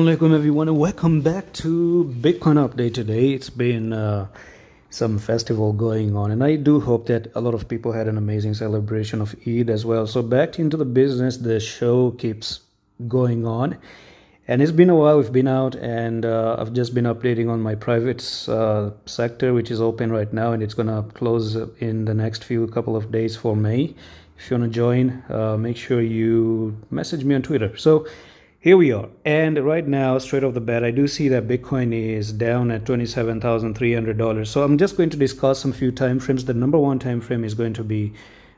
Assalamu alaikum everyone, and welcome back to Bitcoin update. Today it's been some festival going on, and I do hope that a lot of people had an amazing celebration of Eid as well. So back into the business, the show keeps going on, and it's been a while. We've been out, and I've just been updating on my private sector, which is open right now, and it's gonna close in the next couple of days for May. If you want to join, make sure you message me on Twitter. So here we are, and right now, straight off the bat, I do see that Bitcoin is down at $27,300. So I'm just going to discuss some few time frames. The number one time frame is going to be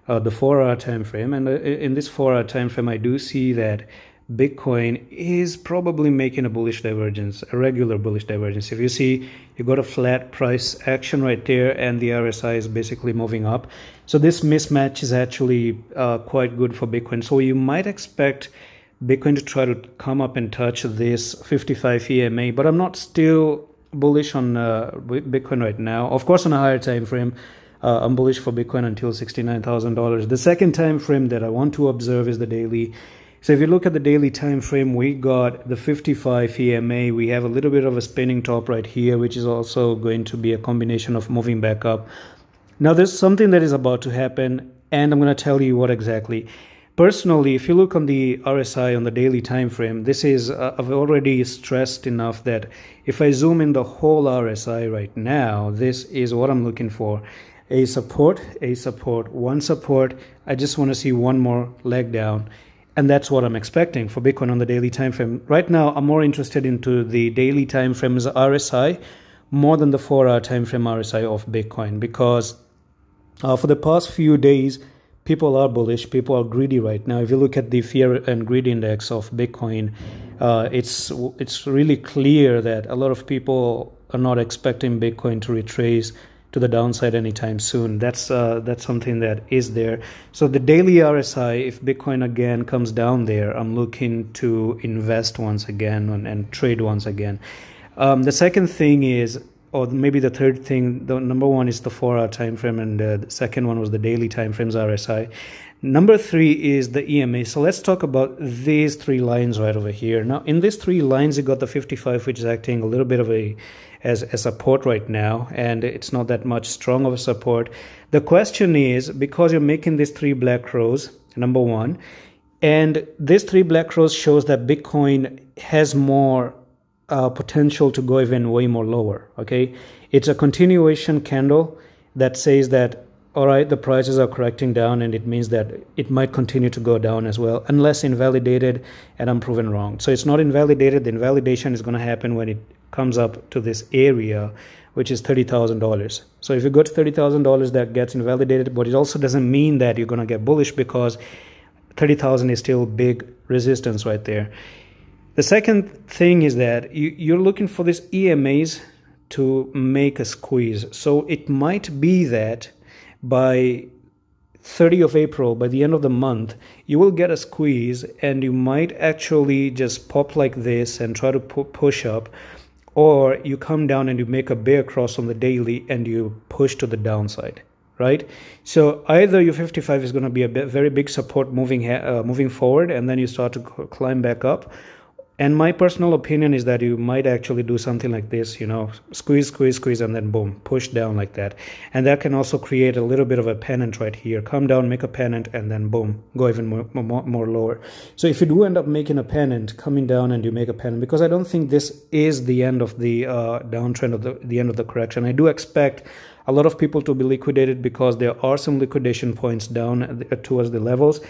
the 4-hour time frame, and in this 4-hour time frame, I do see that Bitcoin is probably making a bullish divergence, a regular bullish divergence. If you see, you got a flat price action right there, and the RSI is basically moving up. So this mismatch is actually quite good for Bitcoin. So you might expect Bitcoin to try to come up and touch this 55 EMA, but I'm not still bullish on Bitcoin right now. Of course, on a higher time frame, I'm bullish for Bitcoin until $69,000. The second time frame that I want to observe is the daily. So if you look at the daily time frame, we got the 55 EMA. We have a little bit of a spinning top right here, which is also going to be a combination of moving back up. Now, there's something that is about to happen, and I'm going to tell you what exactly. Personally, if you look on the RSI on the daily time frame, this is I've already stressed enough that if I zoom in the whole RSI right now, this is what I'm looking for. A support, one support. I just want to see one more leg down, and that's what I'm expecting for Bitcoin on the daily time frame. Right now, I'm more interested into the daily time frame's RSI more than the 4-hour time frame RSI of Bitcoin, because for the past few days, people are bullish, people are greedy right now. If you look at the fear and greed index of Bitcoin, it's really clear that a lot of people are not expecting Bitcoin to retrace to the downside anytime soon. That's something that is there. So the daily RSI, if Bitcoin again comes down there, I'm looking to invest once again and trade once again. The second thing is, or maybe the third thing, the number one is the 4-hour time frame, and the second one was the daily time frames RSI. Number three is the EMA. So let's talk about these three lines right over here. Now, in these three lines, you got the 55, which is acting a little bit of as a support right now, and it's not that much strong of a support. The question is, because you're making these three black rows, number one, and these three black rows shows that Bitcoin has more potential to go even way more lower. Okay, it's a continuation candle that says that, all right, the prices are correcting down, and it means that it might continue to go down as well, unless invalidated and I'm proven wrong. So it's not invalidated. The invalidation is going to happen when it comes up to this area, which is $30,000. So if you go to $30,000, that gets invalidated, but it also doesn't mean that you're going to get bullish, because 30,000 is still big resistance right there. The second thing is that you're looking for these EMAs to make a squeeze. So it might be that by 30th of April, by the end of the month, you will get a squeeze, and you might actually just pop like this and try to push up, or you come down and you make a bear cross on the daily and you push to the downside, right? So either your 55 is going to be a very big support moving forward, and then you start to climb back up. And my personal opinion is that you might actually do something like this, you know, squeeze, and then boom, push down like that. And that can also create a little bit of a pennant right here. Come down, make a pennant, and then boom, go even more lower. So if you do end up making a pennant, coming down and you make a pennant, because I don't think this is the end of the downtrend, of the end of the correction. I do expect a lot of people to be liquidated, because there are some liquidation points down towards the levels.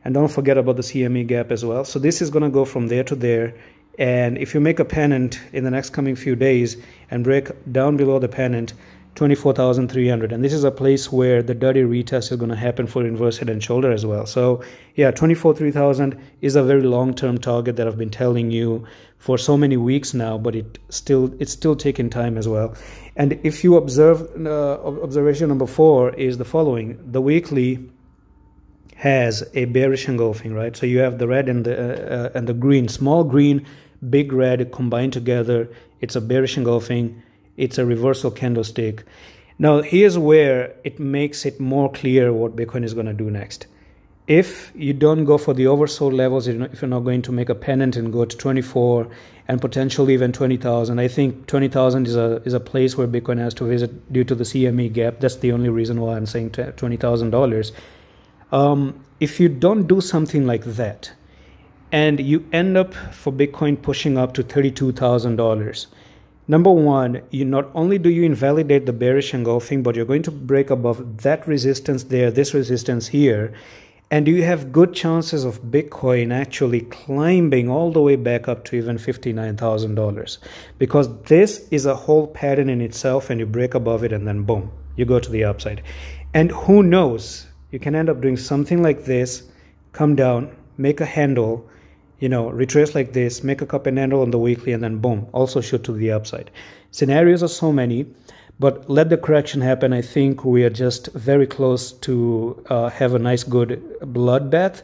And don't forget about the CME gap as well. So this is going to go from there to there. And if you make a pennant in the next coming few days and break down below the pennant, 24,300. And this is a place where the dirty retest is going to happen for inverse head and shoulder as well. So yeah, 24,300 is a very long-term target that I've been telling you for so many weeks now, but it's still taking time as well. And if you observe, observation number 4 is the following. The weekly has a bearish engulfing, right? So you have the red and the green, small green, big red combined together. It's a bearish engulfing. It's a reversal candlestick. Now here's where it makes it more clear what Bitcoin is going to do next. if you don't go for the oversold levels, if you're not going to make a pennant and go to 24 and potentially even 20,000, I think 20,000 is a place where Bitcoin has to visit due to the CME gap. That's the only reason why I'm saying $20,000. If you don't do something like that, and you end up for Bitcoin pushing up to $32,000, number one, you not only do you invalidate the bearish engulfing, but you're going to break above that resistance there, this resistance here. And you have good chances of Bitcoin actually climbing all the way back up to even $59,000, because this is a whole pattern in itself, and you break above it and then boom, you go to the upside. And who knows, you can end up doing something like this, come down, make a handle, retrace like this, make a cup and handle on the weekly, and then boom, also shoot to the upside. Scenarios are so many. But let the correction happen. I think we are just very close to have a nice, good bloodbath.